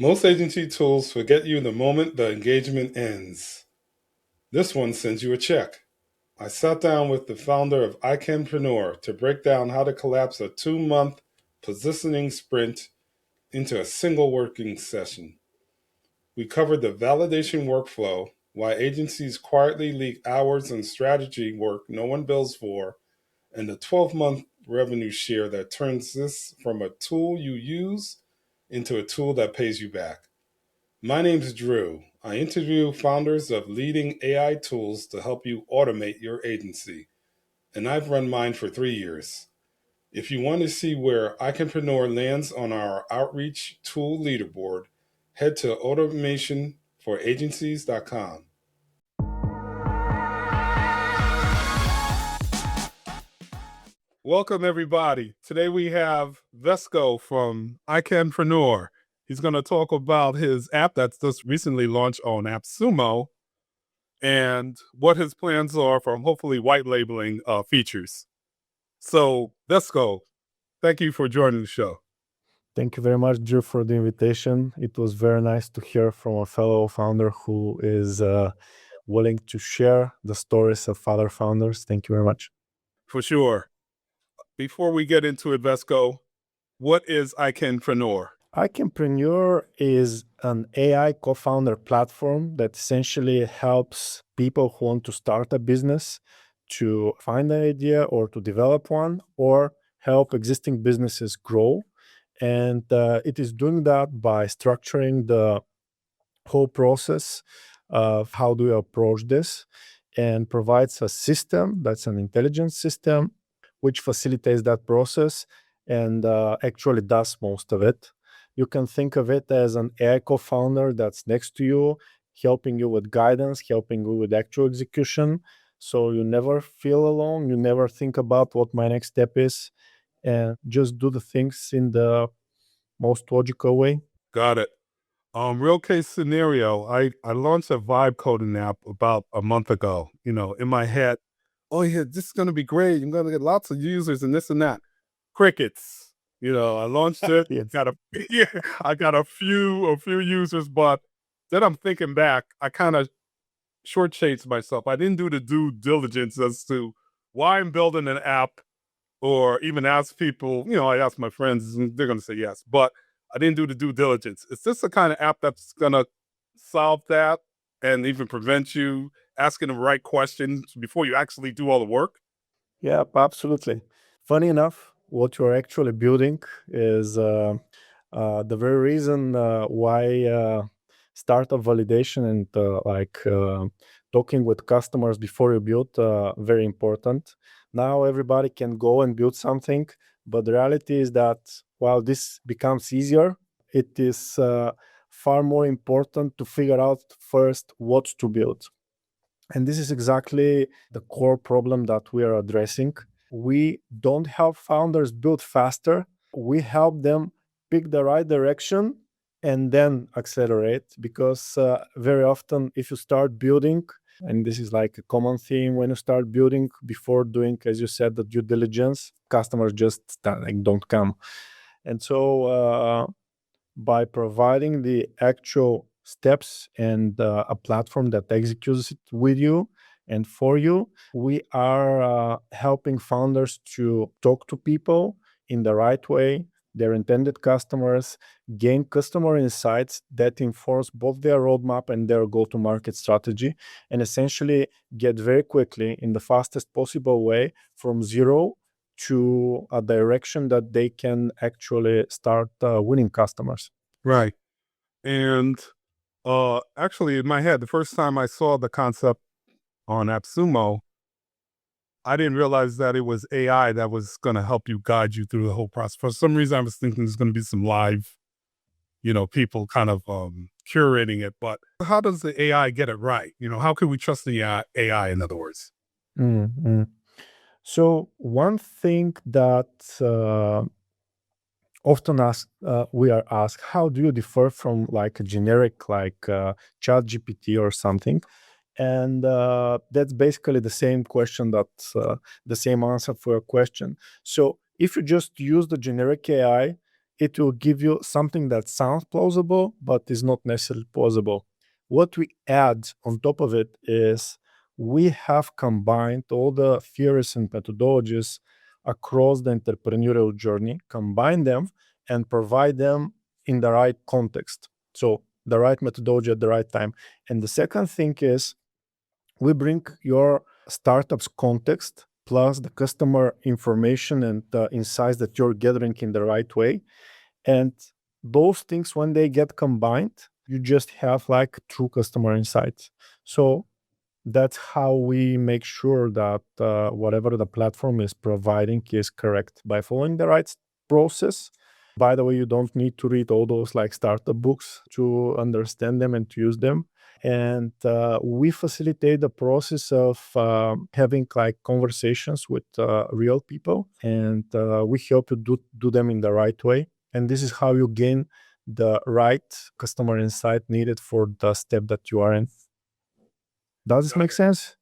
Most agency tools forget you the moment the engagement ends. This one sends you a check. I sat down with the founder of Icanpreneur to break down how to collapse a 2-month positioning sprint into a single working session. We covered the validation workflow, why agencies quietly leak hours and strategy work no one bills for, and the 12-month revenue share that turns this from a tool you use into a tool that pays you back. My name's Drew. I interview founders of leading AI tools to help you automate your agency, and I've run mine for 3 years. If you want to see where Icanpreneur lands on our outreach tool leaderboard, head to automationforagencies.com. Welcome, everybody. Today we have Vesco from Icanpreneur. He's going to talk about his app that's just recently launched on AppSumo and what his plans are for hopefully white labeling features. So, Vesco, thank you for joining the show. Thank you very much, Drew, for the invitation. It was very nice to hear from a fellow founder who is willing to share the stories of other founders. Thank you very much. For sure. Before we get into it, Vesco, what is Icanpreneur? Icanpreneur is an AI co-founder platform that essentially helps people who want to start a business to find an idea or to develop one, or help existing businesses grow. And it is doing that by structuring the whole process of how do you approach this, and provides a system that's an intelligence system which facilitates that process and actually does most of it. You can think of it as an AI co-founder that's next to you, helping you with guidance, helping you with actual execution. So you never feel alone, you never think about what my next step is, and just do the things in the most logical way. Got it. Real case scenario, I launched a vibe coding app about a month ago. In my head, oh yeah, this is gonna be great. I'm gonna get lots of users and this and that. Crickets. I launched it. Yes. Got a yeah, I got a few users, but then I'm thinking back, I kind of shortchanged myself. I didn't do the due diligence as to why I'm building an app, or even ask people. I asked my friends, and they're gonna say yes, but I didn't do the due diligence. Is this the kind of app that's gonna solve that and even prevent you asking the right questions before you actually do all the work? Yeah, absolutely. Funny enough, what you're actually building is the very reason why startup validation and talking with customers before you build very important. Now everybody can go and build something, but the reality is that while this becomes easier, it is far more important to figure out first what to build. And this is exactly the core problem that we are addressing. We don't help founders build faster. We help them pick the right direction and then accelerate, because very often if you start building, and this is like a common theme, when you start building before doing, as you said, the due diligence, customers just don't come. And so by providing the actual steps and a platform that executes it with you and for you, we are helping founders to talk to people in the right way, their intended customers, gain customer insights that informs both their roadmap and their go-to-market strategy, and essentially get very quickly, in the fastest possible way, from zero to a direction that they can actually start winning customers. Right. And actually, in my head, the first time I saw the concept on AppSumo, I didn't realize that it was AI that was going to help you guide you through the whole process. For some reason, I was thinking there's going to be some live, people kind of curating it. But how does the AI get it right? How can we trust the AI, in other words? Mm. So one thing that often we are asked, how do you differ from like a generic chat GPT or something? And that's basically the same question, the same answer for a question. So if you just use the generic AI, it will give you something that sounds plausible, but is not necessarily plausible. What we add on top of it is we have combined all the theories and methodologies across the entrepreneurial journey, combine them and provide them in the right context. So the right methodology at the right time. And the second thing is we bring your startup's context plus the customer information and insights that you're gathering in the right way. And those things, when they get combined, you just have like true customer insights. So that's how we make sure that whatever the platform is providing is correct by following the right process. By the way, you don't need to read all those like startup books to understand them and to use them. And we facilitate the process of having like conversations with real people, and we help you do them in the right way. And this is how you gain the right customer insight needed for the step that you are in. Does this make sense?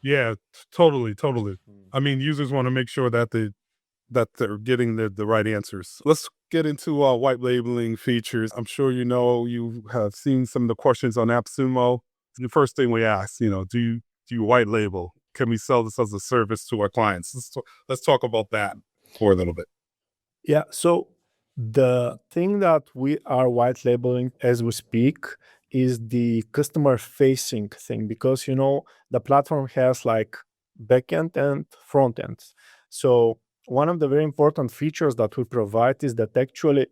Yeah, totally, totally. I mean, users want to make sure that they're getting the right answers. Let's get into white labeling features. I'm sure you have seen some of the questions on AppSumo. The first thing we ask, do you white label? Can we sell this as a service to our clients? Let's talk about that for a little bit. Yeah. So the thing that we are white labeling as we speak is the customer facing thing, because the platform has like backend and front end. So one of the very important features that we provide is that actually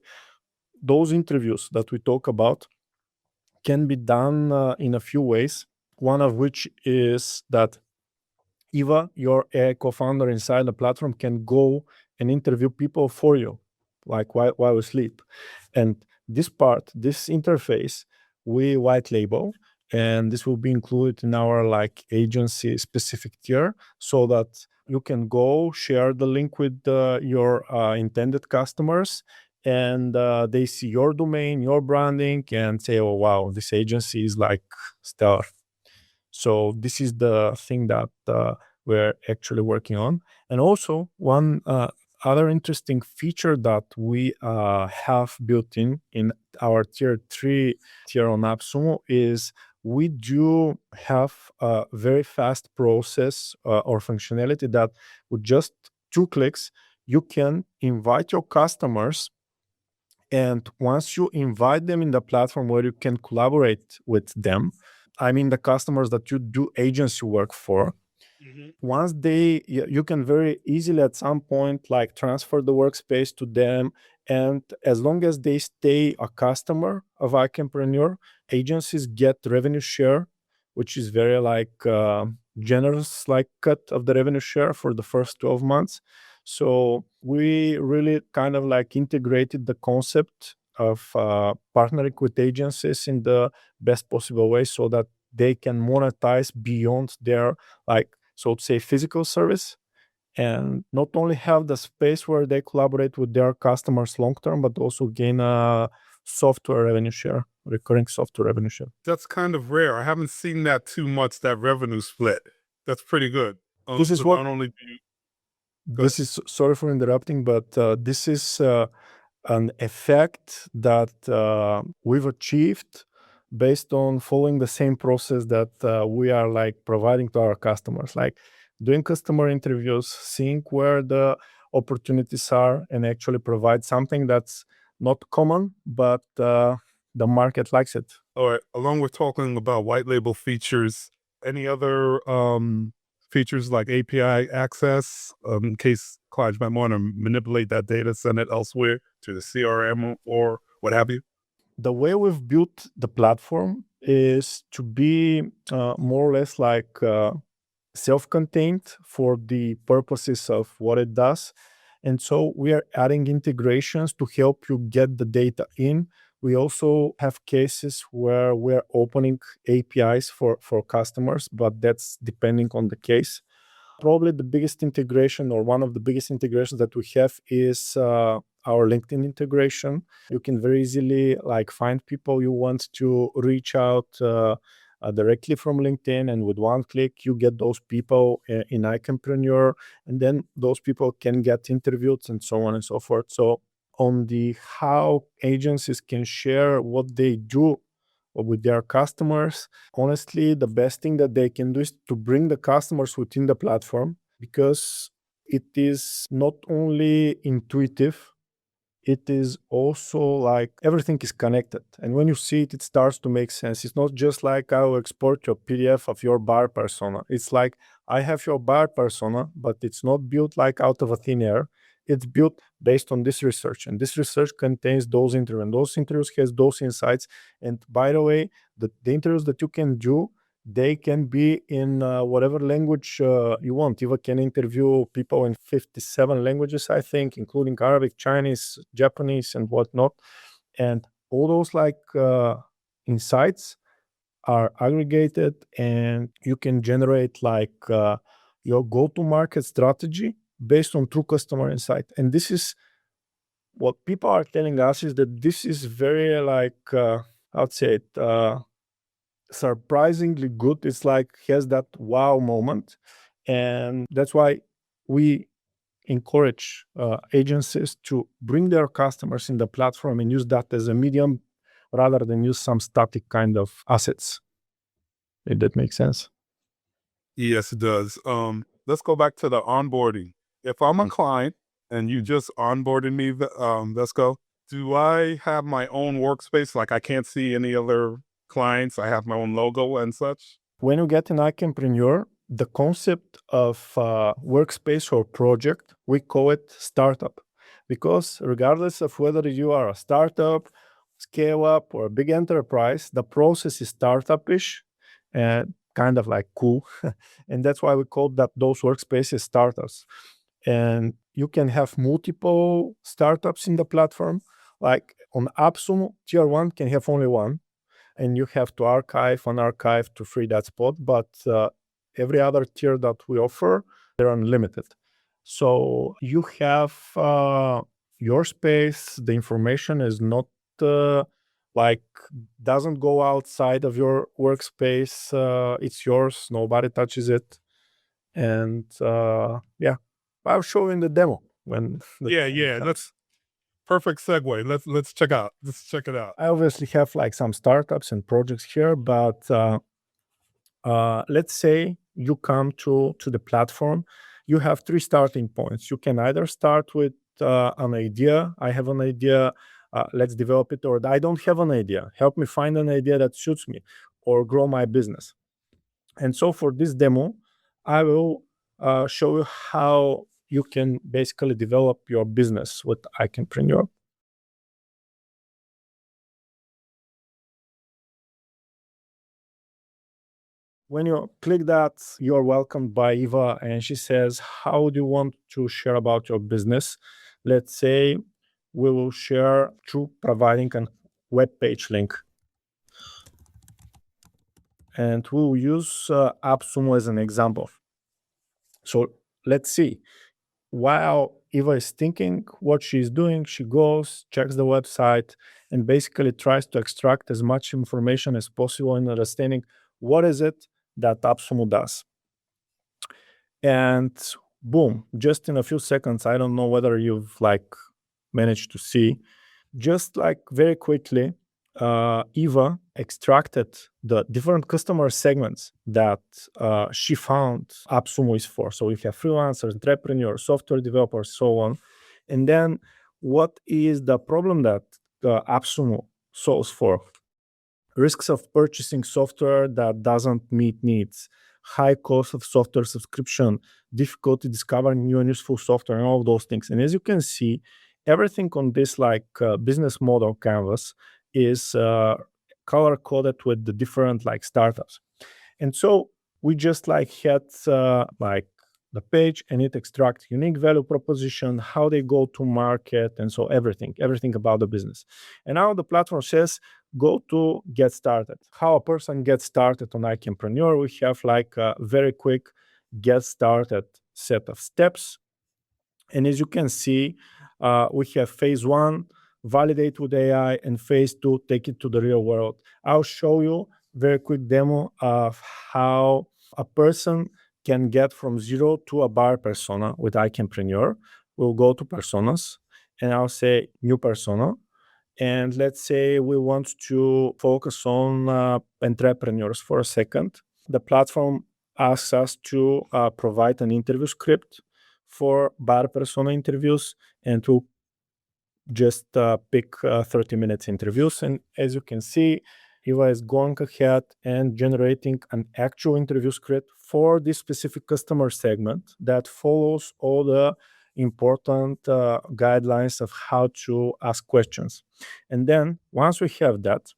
those interviews that we talk about can be done in a few ways. One of which is that Eva, your AI co-founder inside the platform, can go and interview people for you, like while you sleep. And this interface, we white label, and this will be included in our like agency specific tier, so that you can go share the link with your intended customers, and they see your domain, your branding, and say, oh wow, this agency is like stellar. So this is the thing that we're actually working on. And also one other interesting feature that we have built in our tier 3 tier on AppSumo is we do have a very fast process or functionality that with just 2 clicks, you can invite your customers. And once you invite them in the platform where you can collaborate with them, I mean the customers that you do agency work for, once you can very easily at some point like transfer the workspace to them. And as long as they stay a customer of Icanpreneur, agencies get revenue share, which is very like generous like cut of the revenue share for the first 12 months. So we really kind of like integrated the concept of partnering with agencies in the best possible way, so that they can monetize beyond their like, so to say, physical service, and not only have the space where they collaborate with their customers long term, but also gain a software revenue share, recurring software revenue share. That's kind of rare. I haven't seen that too much, that revenue split. That's pretty good. This is what Not only do you, this is, sorry for interrupting, but this is an effect that we've achieved based on following the same process that we are like providing to our customers, like doing customer interviews, seeing where the opportunities are, and actually provide something that's not common, but the market likes it. all right, along with talking about white label features, any other features like API access, in case clients might want to manipulate that data, send it elsewhere to the CRM or what have you? The way we've built the platform is to be more or less like self-contained for the purposes of what it does. And so we are adding integrations to help you get the data in. We also have cases where we're opening APIs for customers, but that's depending on the case. Probably the biggest integration, or one of the biggest integrations that we have, is our LinkedIn integration. You can very easily like find people you want to reach out directly from LinkedIn, and with one click you get those people in Icanpreneur, and then those people can get interviewed and so on and so forth. So on the how agencies can share what they do with their customers. Honestly, the best thing that they can do is to bring the customers within the platform, because it is not only intuitive, it is also like everything is connected. And when you see it, it starts to make sense. It's not just like I will export your PDF of your bar persona. It's like I have your bar persona, but it's not built like out of a thin air. It's built based on this research, and this research contains those interviews, and those interviews has those insights. And by the way, the interviews that you can do, they can be in whatever language you want. You can interview people in 57 languages, I think, including Arabic, Chinese, Japanese, and whatnot. And all those insights are aggregated, and you can generate your go-to-market strategy based on true customer insight. And this is what people are telling us, is that this is very I'd say it, surprisingly good. It's like has that wow moment, and that's why we encourage agencies to bring their customers in the platform and use that as a medium rather than use some static kind of assets, if that makes sense. Yes, it does. Let's go back to the onboarding. If I'm a client and you just onboarded me, Vesco, do I have my own workspace? Like I can't see any other clients. I have my own logo and such. When you get an Icanpreneur, the concept of workspace or project, we call it startup. Because regardless of whether you are a startup, scale up, or a big enterprise, the process is startup-ish and kind of like cool. And that's why we call those workspaces startups. And you can have multiple startups in the platform. Like on AppSumo, tier 1 can have only one, and you have to archive to free that spot. But every other tier that we offer, they're unlimited. So you have your space. The information is not doesn't go outside of your workspace. It's yours. Nobody touches it. And I'll show you in the demo when the time comes. Let's perfect segue. Let's check it out. I obviously have some startups and projects here, but let's say you come to the platform. You have 3 starting points. You can either start with an idea. I have an idea. Let's develop it. Or I don't have an idea. Help me find an idea that suits me or grow my business. And so for this demo, I will show you how you can basically develop your business with Icanpreneur. When you click that, you're welcomed by Eva, and she says, how do you want to share about your business? Let's say we will share through providing a web page link. And we'll use AppSumo as an example. So let's see. While Eva is thinking what she's doing, she goes, checks the website, and basically tries to extract as much information as possible in understanding what is it that AppSumo does. And boom, just in a few seconds, I don't know whether you've managed to see, just very quickly, Eva extracted the different customer segments that she found AppSumo is for. So we have freelancers, entrepreneurs, software developers, so on. And then what is the problem that AppSumo solves for? Risks of purchasing software that doesn't meet needs, high cost of software subscription, difficulty discovering new and useful software, and all of those things. And as you can see, everything on this business model canvas is color coded with the different startups. And so we just had the page, and it extracts unique value proposition, how they go to market, and so everything about the business. And now the platform says, go to get started. How a person gets started on Icanpreneur. We have a very quick get started set of steps. And as you can see, we have phase 1, validate with AI, and phase 2, take it to the real world. I'll show you very quick demo of how a person can get from 0 to a bar persona with Icanpreneur. We'll go to personas, and I'll say new persona. And let's say we want to focus on entrepreneurs for a second. The platform asks us to provide an interview script for buyer persona interviews, and to just pick 30 minutes interviews. And as you can see, Eva is going ahead and generating an actual interview script for this specific customer segment that follows all the important guidelines of how to ask questions. And then once we have that,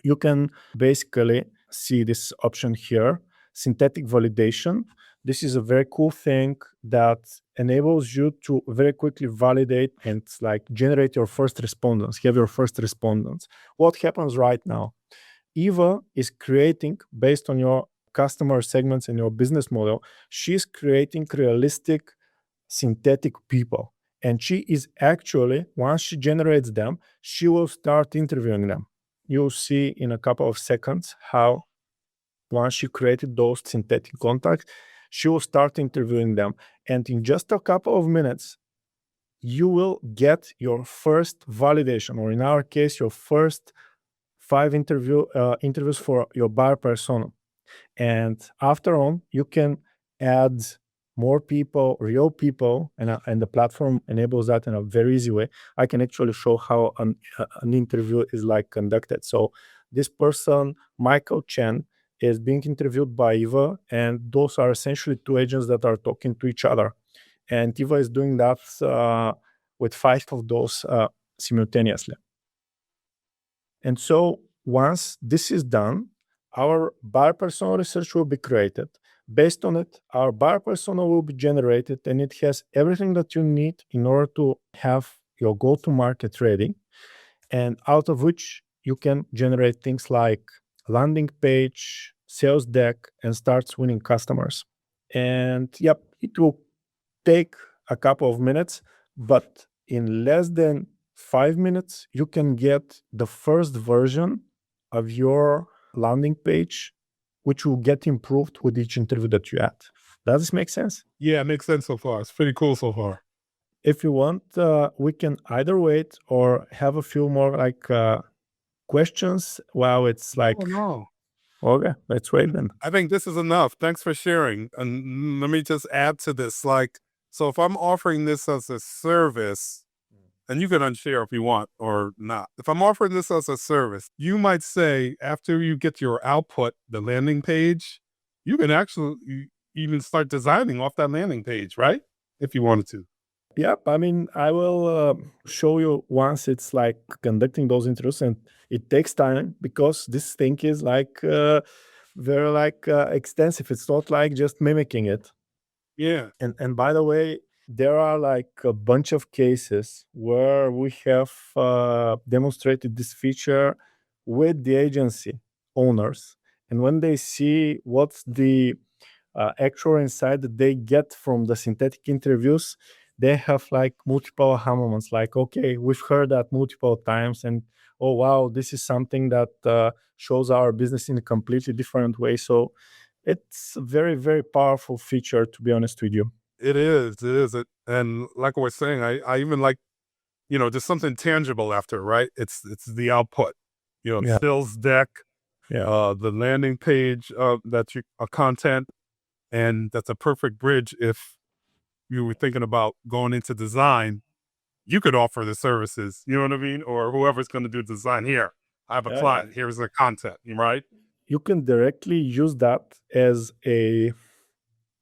you can basically see this option here, synthetic validation. This is a very cool thing that enables you to very quickly validate and like generate your first respondents, have your first respondents. What happens right now? Eva is creating, based on your customer segments and your business model, she's creating realistic synthetic people. And she is actually, once she generates them, she will start interviewing them. You'll see in a couple of seconds how once she created those synthetic contacts, she will start interviewing them. And in just a couple of minutes, you will get your first validation, or in our case, your first 5 interviews for your buyer persona. And after on, you can add more people, real people, and the platform enables that in a very easy way. I can actually show how an interview is like conducted. So this person, Michael Chen, is being interviewed by Eva, and those are essentially two agents that are talking to each other. And Eva is doing that with 5 of those simultaneously. And so once this is done, our buyer persona research will be created. Based on it, our buyer persona will be generated, and it has everything that you need in order to have your go-to-market ready, and out of which you can generate things like landing page, sales deck, and starts winning customers. And yep, it will take a couple of minutes, but in less than 5 minutes, you can get the first version of your landing page, which will get improved with each interview that you add. Does this make sense? Yeah, it makes sense so far. It's pretty cool so far. If you want, we can either wait or have a few more like questions while it's like. Oh, no. Okay, let's wait then. I think this is enough. Thanks for sharing. And let me just add to this. Like, so if I'm offering this as a service, and you can unshare if you want or not. If I'm offering this as a service, you might say after you get your output, the landing page, you can actually even start designing off that landing page, right? If you wanted to. Yep, I mean, I will show you once it's like conducting those interviews, and it takes time because this thing is like very like extensive. It's not like just mimicking it. Yeah. And by the way, there are like a bunch of cases where we have demonstrated this feature with the agency owners, and when they see what's the actual insight that they get from the synthetic interviews, they have like multiple aha moments, like, okay, we've heard that multiple times, and oh wow, this is something that shows our business in a completely different way. So it's a very, very powerful feature, to be honest with you. It is. It is. And like I was saying, I even like, just something tangible after, right? It's the output, Yeah. sales deck, Yeah. the landing page, content. And that's a perfect bridge if you were thinking about going into design. You could offer the services, you know what I mean? Or whoever's going to do design here. I have a Yeah, yeah. client. Here's the content, right? You can directly use that as a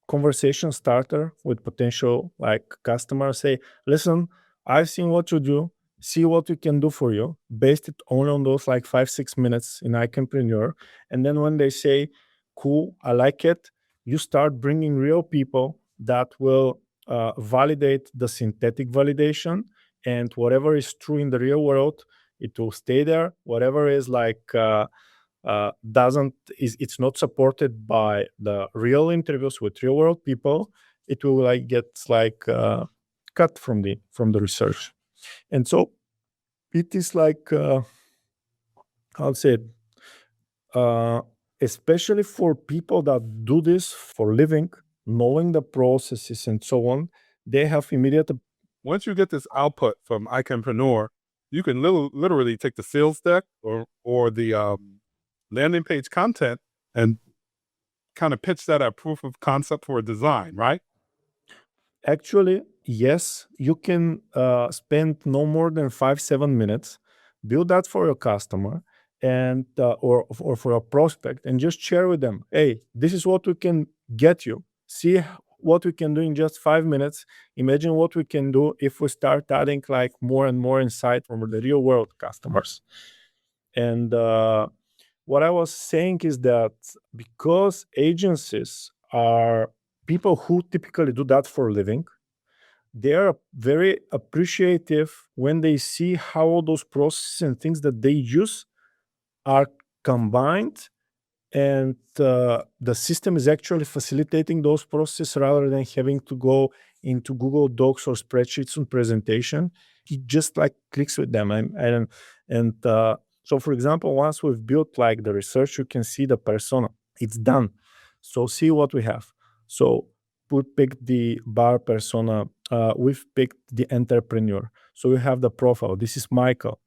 conversation starter with potential like customers. Say, listen, I've seen what you do, see what we can do for you, based it only on those like 5-6 minutes in Icanpreneur. And then when they say, cool, I like it, you start bringing real people that will validate the synthetic validation, and whatever is true in the real world, it will stay there. Whatever is like doesn't is it's not supported by the real interviews with real world people, it will like get like cut from the research. And so it is like I'll say especially for people that do this for living, knowing the processes and so on, they have immediate once you get this output from Icanpreneur, you can literally take the sales deck or the landing page content and kind of pitch that at proof of concept for a design, right? Actually, yes, you can spend no more than 5-7 minutes, build that for your customer and or for a prospect, and just share with them, hey, this is what we can get you. See what we can do in just 5 minutes. Imagine what we can do if we start adding like more and more insight from the real world customers. And what I was saying is that because agencies are people who typically do that for a living, they are very appreciative when they see how all those processes and things that they use are combined, and the system is actually facilitating those processes rather than having to go into Google Docs or spreadsheets and presentation. He just like clicks with them. So for example, once we've built like the research, you can see the persona. It's done. So see what we have. So we picked the bar persona. We've picked the entrepreneur. So we have the profile. This is Michael.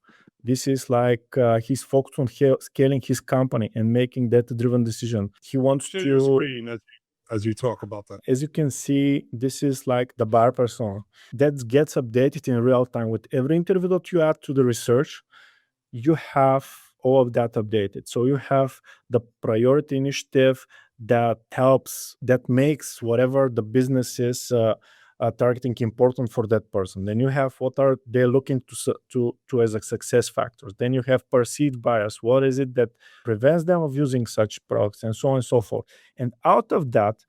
This is like he's focused on scaling his company and making data-driven decision. He wants Share to your screen as you talk about that. As you can see, this is like the bar persona that gets updated in real time. With every interview that you add to the research, you have all of that updated. So you have the priority initiative that makes whatever the business is targeting important for that person. Then you have what are they looking to as a success factors. Then you have perceived bias. What is it that prevents them of using such products, and so on and so forth. And out of that,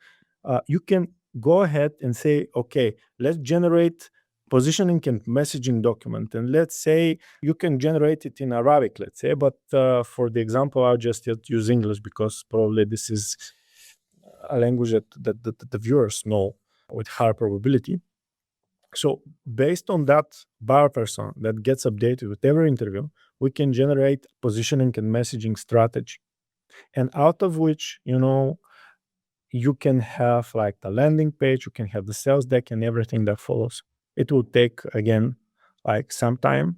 you can go ahead and say, okay, let's generate positioning and messaging document. And let's say you can generate it in Arabic, let's say, but for the example, I'll just use English because probably this is a language that the viewers know with higher probability. So based on that bar person that gets updated with every interview, we can generate positioning and messaging strategy. And out of which, you can have like the landing page, you can have the sales deck and everything that follows. It will take, again, like some time.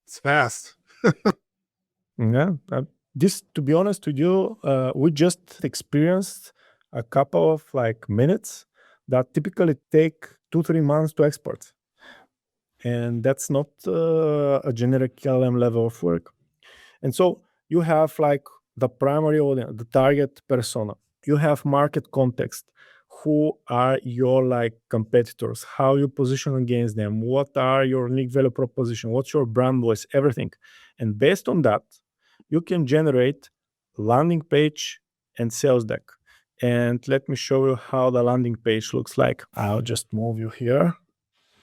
It's fast. Yeah. This, to be honest with you, we just experienced a couple of like minutes that typically take 2-3 months to export. And that's not a generic LM level of work. And so you have like the primary audience, the target persona. You have market context. Who are your like competitors? How you position against them? What are your unique value proposition? What's your brand voice? Everything. And based on that, you can generate landing page and sales deck. And let me show you how the landing page looks like. I'll just move you here.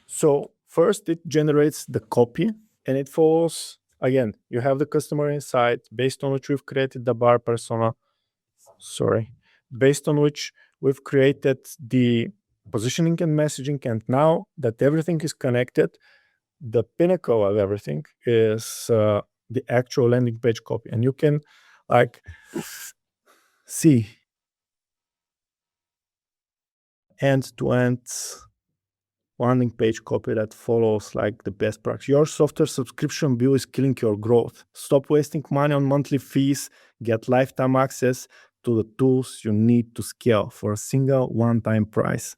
So first it generates the copy, and it follows, again, you have the customer insight based on which we've created the bar persona. Based on which we've created the positioning and messaging. And now that everything is connected, the pinnacle of everything is the actual landing page copy. And you can like see end-to-end landing page copy that follows like the best practice. Your software subscription bill is killing your growth. Stop wasting money on monthly fees. Get lifetime access to the tools you need to scale for a single one-time price.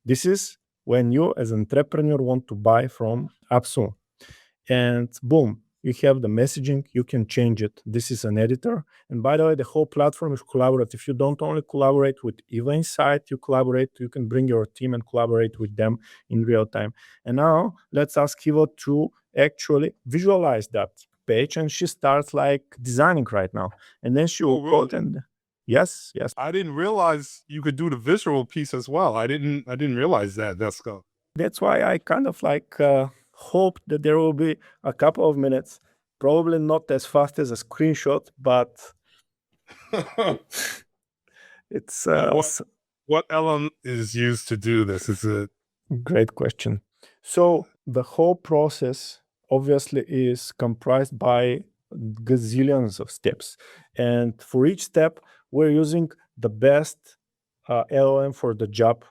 This is when you as an entrepreneur want to buy from Absol. And boom, you have the messaging, you can change it. This is an editor. And by the way, the whole platform is collaborative. You don't only collaborate with Eva Insight, you can bring your team and collaborate with them in real time. And now let's ask Eva to actually visualize that page. And she starts like designing right now. And then she will quote and yes. I didn't realize you could do the visual piece as well. I didn't realize that, Vesco. That's why I kind of like hope that there will be a couple of minutes, probably not as fast as a screenshot, but it's what element is used to do this? Is it great question. So the whole process obviously is comprised by gazillions of steps. And for each step, we're using the best LLM for the job.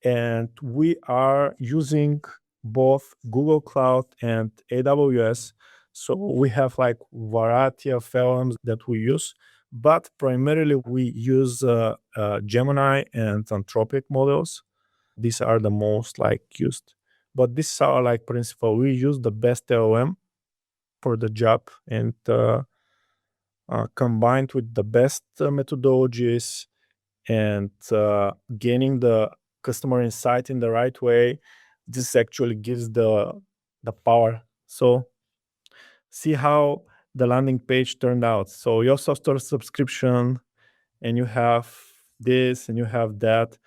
And we are using both Google Cloud and AWS. So we have like variety of LLMs that we use, but primarily we use Gemini and Anthropic models. These are the most like used. But this is our like principle. We use the best LLM for the job, and combined with the best methodologies and gaining the customer insight in the right way, this actually gives the power. So see how the landing page turned out. So your software subscription, and you have this and you have that.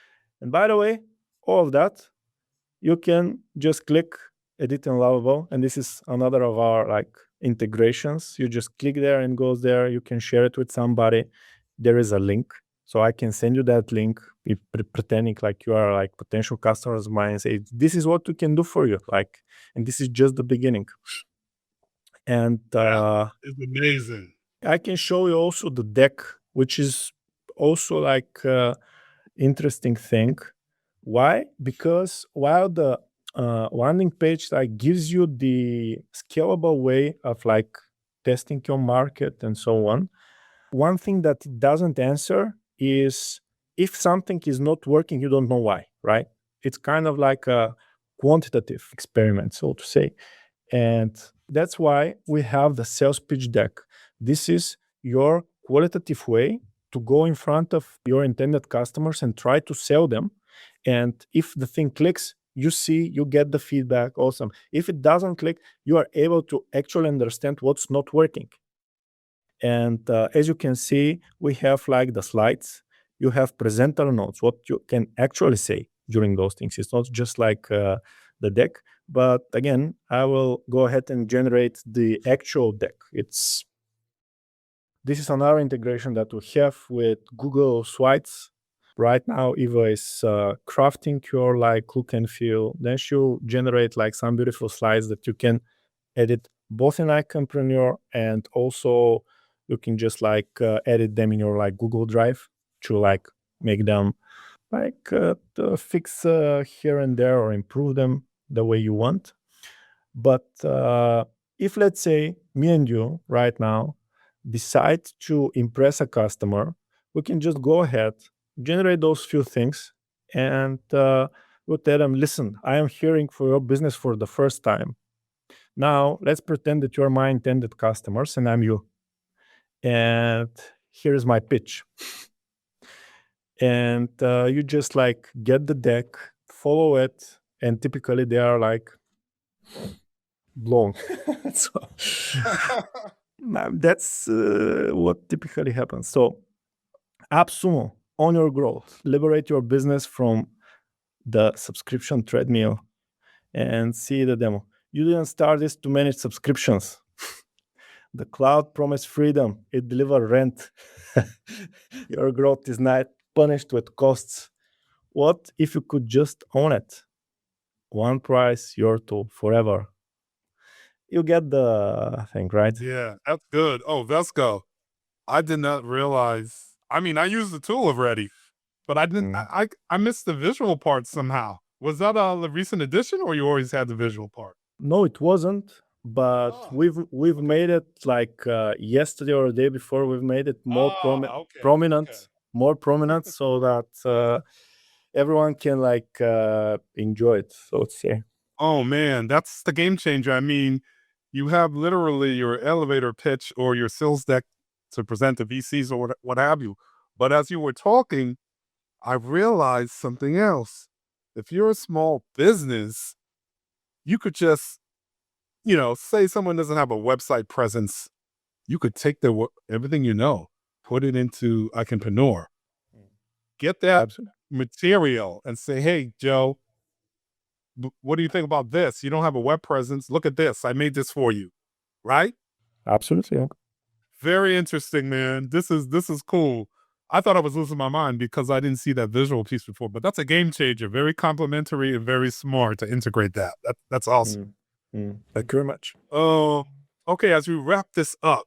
And by the way, all of that, you can just click edit and lovable. And this is another of our like integrations. You just click there and goes there. You can share it with somebody. There is a link. So I can send you that link, pretending like you are like potential customers of mine, and say, this is what we can do for you. Like, and this is just the beginning. And It's amazing. I can show you also the deck, which is also like interesting thing. Why? Because while the landing page like gives you the scalable way of like testing your market and so on, one thing that it doesn't answer is if something is not working, you don't know why, right? It's kind of like a quantitative experiment, so to say. And that's why we have the sales pitch deck. This is your qualitative way to go in front of your intended customers and try to sell them. And if the thing clicks, you see, you get the feedback. Awesome. If it doesn't click, you are able to actually understand what's not working. And as you can see, we have like the slides. You have presenter notes, what you can actually say during those things. It's not just like the deck. But again, I will go ahead and generate the actual deck. This is another integration that we have with Google Slides. Right now, Eva is crafting your like look and feel. Then she'll generate like some beautiful slides that you can edit both in Icanpreneur, and also you can just like edit them in your like Google Drive to like make them like to fix here and there or improve them the way you want. But if let's say me and you right now decide to impress a customer, we can just go ahead, generate those few things, and we'll tell them, listen, I am hearing for your business for the first time. Now let's pretend that you're my intended customers and I'm you. And here's my pitch. And you just like get the deck, follow it, and typically they are like blown. So that's what typically happens. So AppSumo, on your growth, liberate your business from the subscription treadmill, and see the demo. You didn't start this to manage subscriptions. The cloud promised freedom. It delivered rent. Your growth is not punished with costs. What if you could just own it? One price, your tool, forever. You get the thing, right? Yeah, that's good. Oh, Vesco. I did not realize. I mean, I used the tool already, but I didn't. I missed the visual part somehow. Was that a recent addition, or you always had the visual part? No, it wasn't. But we've made it like yesterday or the day before. We've made it more prominent, more prominent, so that everyone can like enjoy it. So to say. Oh man, that's the game changer. I mean, you have literally your elevator pitch or your sales deck to present to VCs or what have you. But as you were talking, I realized something else. If you're a small business, you could just, say someone doesn't have a website presence, you could take everything put it into Icanpreneur, get that Absolutely. material and say, hey, Joe, what do you think about this? You don't have a web presence. Look at this. I made this for you. Right? Absolutely. Yeah. Very interesting, man. This is cool. I thought I was losing my mind because I didn't see that visual piece before, but that's a game changer. Very complimentary and very smart to integrate that. That's awesome. Thank you very much. Oh, Okay, as we wrap this up,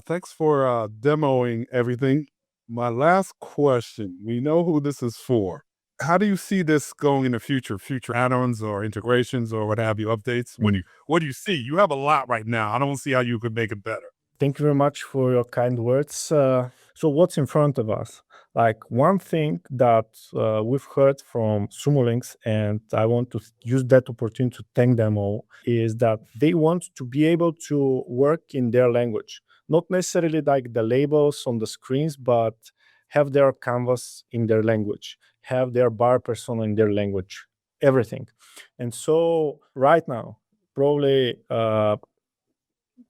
thanks for demoing everything. My last question, we know who this is for. How do you see this going in the future? Future add-ons or integrations or what have you, updates? What do you see? You have a lot right now. I don't see how you could make it better. Thank you very much for your kind words. So, what's in front of us? Like one thing that we've heard from Sumolinks, and I want to use that opportunity to thank them all, is that they want to be able to work in their language, not necessarily like the labels on the screens, but have their canvas in their language, have their bar persona in their language, everything. And so, right now, probably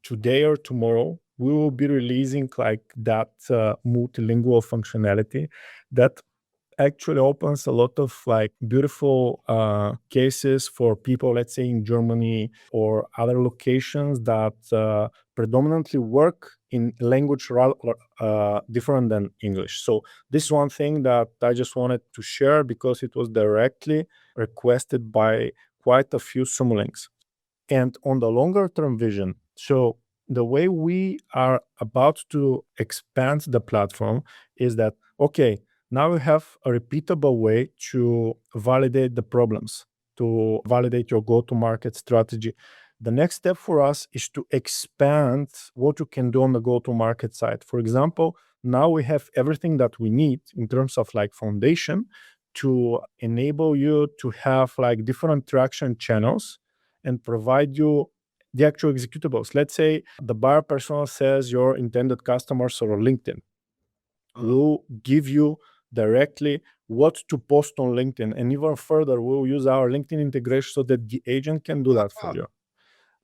today or tomorrow we will be releasing like that multilingual functionality that actually opens a lot of like beautiful cases for people, let's say in Germany or other locations that predominantly work in language different than English. So this is one thing that I just wanted to share because it was directly requested by quite a few Sumulinks. And on the longer term vision, so the way we are about to expand the platform is that, okay, now we have a repeatable way to validate the problems, to validate your go to market strategy. The next step for us is to expand what you can do on the go to market side. For example, now we have everything that we need in terms of like foundation to enable you to have like different traction channels and provide you the actual executables. Let's say the buyer persona says your intended customers are on LinkedIn. We'll give you directly what to post on LinkedIn. And even further, we'll use our LinkedIn integration so that the agent can do that for you.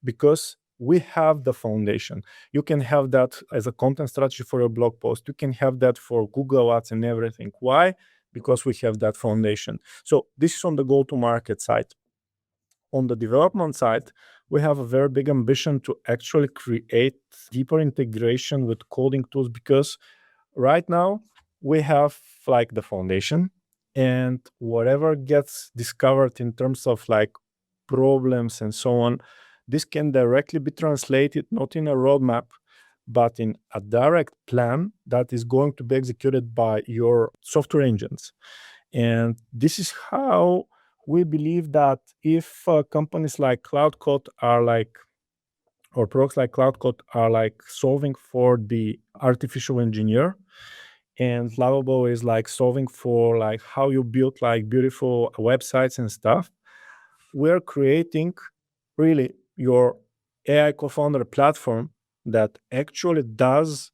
Because we have the foundation. You can have that as a content strategy for your blog post. You can have that for Google Ads and everything. Why? Because we have that foundation. So this is on the go-to-market side. On the development side, we have a very big ambition to actually create deeper integration with coding tools because right now we have like the foundation, and whatever gets discovered in terms of like problems and so on, this can directly be translated not in a roadmap but in a direct plan that is going to be executed by your software engines. And this is how we believe that if companies like CloudCode are like, or products like CloudCode are like solving for the artificial engineer, and Lovable is like solving for like how you build like beautiful websites and stuff, we're creating really your AI co-founder platform that actually does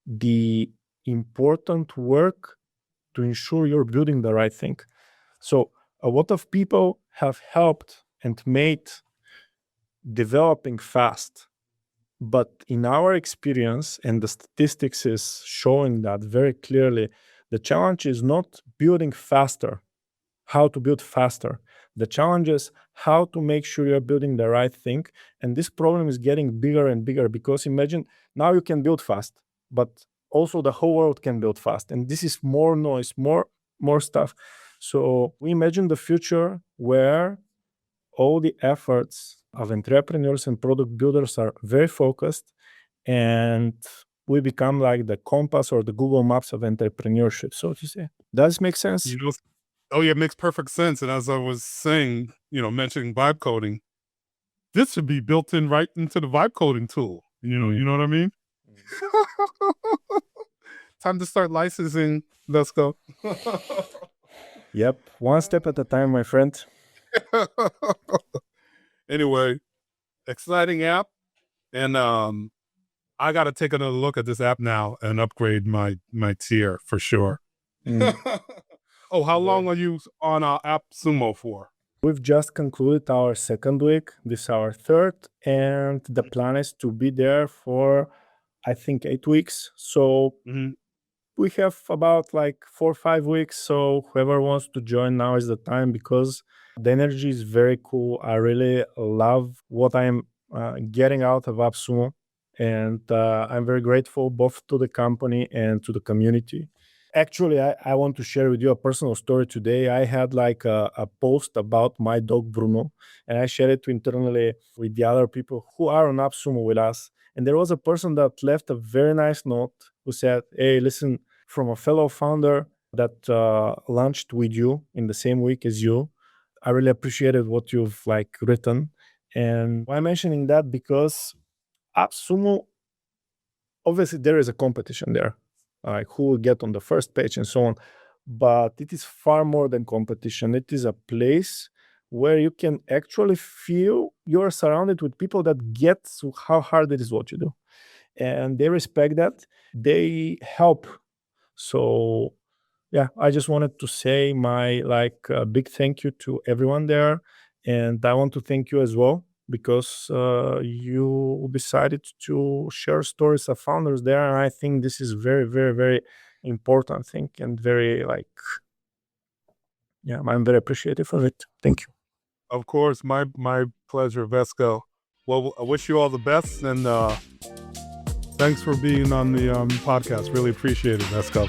the important work to ensure you're building the right thing. So a lot of people have helped and made developing fast. But in our experience, and the statistics is showing that very clearly, the challenge is not building faster, how to build faster. The challenge is how to make sure you're building the right thing. And this problem is getting bigger and bigger because imagine now you can build fast, but also the whole world can build fast. And this is more noise, more stuff. So we imagine the future where all the efforts of entrepreneurs and product builders are very focused, and we become like the compass or the Google Maps of entrepreneurship, so to say. Does it make sense? You know, oh yeah, it makes perfect sense. And as I was saying, mentioning vibe coding, this should be built in right into the vibe coding tool. You know what I mean? Time to start licensing Vesco. Yep, one step at a time, my friend. Anyway, exciting app. And I got to take another look at this app now and upgrade my tier for sure. Oh, how long are you on App Sumo for? We've just concluded our second week. This is our third, and the plan is to be there for, I think, 8 weeks. So we have about like 4 or 5 weeks. So whoever wants to join, now is the time because the energy is very cool. I really love what I'm getting out of AppSumo, and I'm very grateful both to the company and to the community. Actually, I want to share with you a personal story today. I had like a post about my dog Bruno, and I shared it internally with the other people who are on AppSumo with us. And there was a person that left a very nice note who said, "Hey, listen, from a fellow founder that launched with you in the same week as you, I really appreciated what you've like written." And why I'm mentioning that because AppSumo, obviously there is a competition there, like who will get on the first page and so on, but it is far more than competition. It is a place where you can actually feel you're surrounded with people that get how hard it is what you do, and they respect that, they help. So yeah, I just wanted to say my like big thank you to everyone there, and I want to thank you as well because you decided to share stories of founders there, and I think this is very, very, very important thing and very like, yeah, I'm very appreciative of it. Thank you. Of course, my pleasure, Vesco. Well, I wish you all the best, and thanks for being on the podcast. Really appreciate it, Vesco.